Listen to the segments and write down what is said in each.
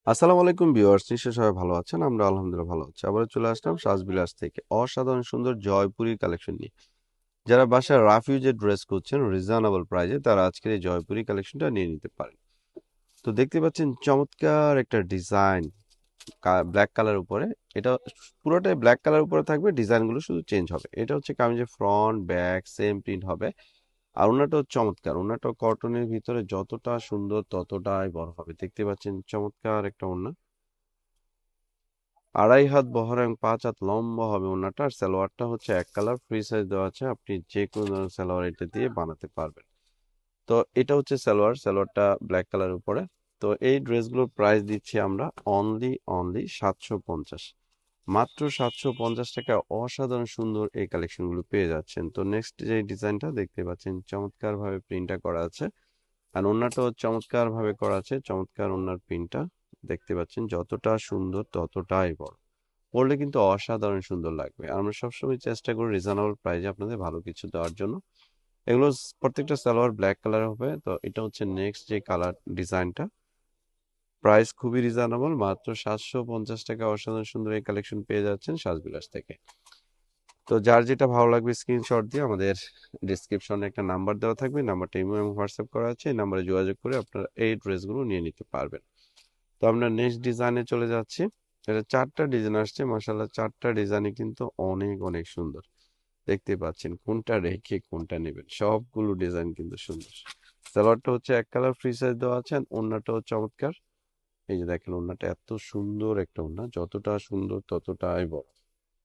আসসালামু আলাইকুম ভিউয়ার্স, নিশ্চয়ই সবাই ভালো আছেন। আমরা আলহামদুলিল্লাহ ভালো আছি। আবার চলে আসলাম সাজবিলাস থেকে অসাধারণ সুন্দর জয়পুরি কালেকশন নিয়ে। যারা বাসায় রাফিউজের ড্রেস করছেন রিজনেবল প্রাইসে, তারা আজকের এই জয়পুরি কালেকশনটা নিয়ে নিতে পারেন। তো দেখতে পাচ্ছেন চমৎকার একটা ডিজাইন ব্ল্যাক কালার উপরে। এটা পুরোটাই ব্ল্যাক কালার উপরে থাকবে, ডিজাইনগুলো শুধু চেঞ্জ হবে। এটা হচ্ছে কামিজের ফ্রন্ট ব্যাক সেম প্রিন্ট হবে। আর ওনাটাও চমৎকার, ওনাটাও কটনের ভিতরে যতটা সুন্দর ততটাই বড় হবে। দেখতে পাচ্ছেন চমৎকার একটা ওড়না, 2.5 হাত বহর এবং 5 হাত লম্বা হবে ওড়নাটা। আর সালোয়ারটা হচ্ছে এক কালার, ফ্রি সাইজ দেওয়া আছে, আপনি যে কোনো ধরনের সালোয়ার এটা দিয়ে বানাতে পারবেন। তো এটা হচ্ছে সালোয়ারটা ব্ল্যাক কালার উপরে। তো এই ড্রেসগুলোর প্রাইস দিচ্ছি আমরা অনলি 750, মাত্র 750 টাকা। অসাধারণ সুন্দর এই কালেকশনগুলো পেয়ে যাচ্ছেন। তো নেক্সট যে ডিজাইনটা দেখতে পাচ্ছেন চমৎকার ভাবে প্রিন্টটা করা আছে, আর ওড়নাটাও চমৎকার ভাবে করা আছে। চমৎকার ওড়নার প্রিন্টটা দেখতে পাচ্ছেন, যতটা সুন্দর ততটাই বড়। পড়লে কিন্তু অসাধারণ সুন্দর লাগবে। আর আমরা সবসময় চেষ্টা করি রিজনেবল প্রাইসে আপনাদের ভালো কিছু দেওয়ার জন্য। এগুলো প্রত্যেকটা সালোয়ার ব্ল্যাক কালার হবে। তো এটা হচ্ছে নেক্সট যে কালার ডিজাইনটা, প্রাইস খুবই রিজনেবল, মাত্র 750 টাকা। অসাধারণ সুন্দর এই কালেকশন পেয়ে যাচ্ছেন সাজবিলাস থেকে। তো যার যেটা ভালো লাগবে স্ক্রিনশট দিয়ে আমাদের ডিসক্রিপশনে একটা নাম্বার দেওয়া থাকবে, নাম্বারটা ইমো এবং হোয়াটসঅ্যাপ করা আছে, এই নাম্বারে যোগাযোগ করে আপনারা এই ড্রেসগুলো নিয়ে নিতে পারবেন। তো আমরা নেক্সট ডিজাইনে চলে যাচ্ছি। এটা 4টা ডিজাইন আসছে, মাশাআল্লাহ 4টা ডিজাইনই কিন্তু অনেক অনেক সুন্দর। দেখতে পাচ্ছেন কোনটা রেখে কোনটা নেবেন, সবগুলো ডিজাইন কিন্তু সুন্দর। সালোয়ারটা হচ্ছে এক কালার, ফ্রি সাইজ দেওয়া আছে। আর ওড়নাটাও চমৎকার। এই যে দেখেন ওড়নাটা এত সুন্দর একটা ওড়না, যতটা সুন্দর ততটাই বড়।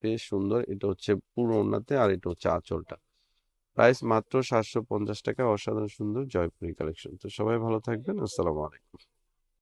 বেশ সুন্দর। এটা হচ্ছে পুরো ওড়নাতে, আর এটা হচ্ছে আঁচলটা। প্রাইস মাত্র 750 টাকা। অসাধারণ সুন্দর জয়পুরি কালেকশন। তো সবাই ভালো থাকবেন। আসসালামু আলাইকুম।